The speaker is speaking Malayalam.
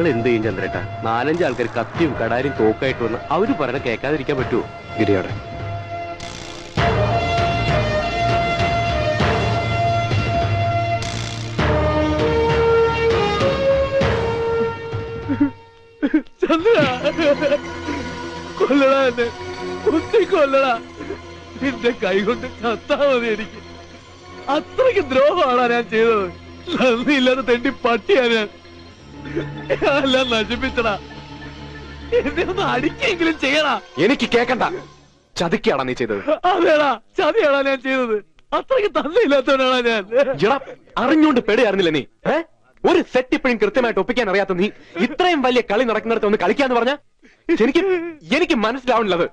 ഞങ്ങൾ എന്ത് ചെയ്യും ചന്ദ്രേട്ട? 4-5 ആൾക്കാർ കത്തിയും കടാരും തോക്കായിട്ട് വന്ന് അവര് പറഞ്ഞ കേൾക്കാതിരിക്കാൻ പറ്റുമോ? ഗിരിയാടെ ചന്ദ്ര കൊല്ലടാ, എന്നെ കുത്തി കൊല്ലടാ. നിന്റെ കൈ കൊണ്ട് ചത്താ മതി എനിക്ക്. അത്രയ്ക്ക് ദ്രോഹമാണാ ഞാൻ ചെയ്തത്. നന്ദിയില്ലാതെ തെണ്ടി പട്ടിയാ ഞാൻ. എല്ലാം നശിപ്പിച്ചടാ. എന്നെ ഒന്ന് അടിക്കെങ്കിലും ചെയ്യടാ. എനിക്ക് കേക്കണ്ട. ചതിക്കാടാ നീ ചെയ്തത്. അതേടാ, ചതിയാടാ ഞാൻ ചെയ്തത്. അത്രയ്ക്ക് തന്നില്ലാത്തവനാണാ ഞാൻ. അറിഞ്ഞുകൊണ്ട് പെടുകയായിരുന്നില്ല നീ. ഒരു സെറ്റ് ഇപ്പോഴും കൃത്യമായിട്ട് ഒപ്പിക്കാൻ അറിയാത്ത നീ ഇത്രയും വലിയ കളി നടക്കുന്നിടത്ത് ഒന്ന് കളിക്കാന്ന് പറഞ്ഞ എനിക്ക് മനസ്സിലാവണില്ലത്.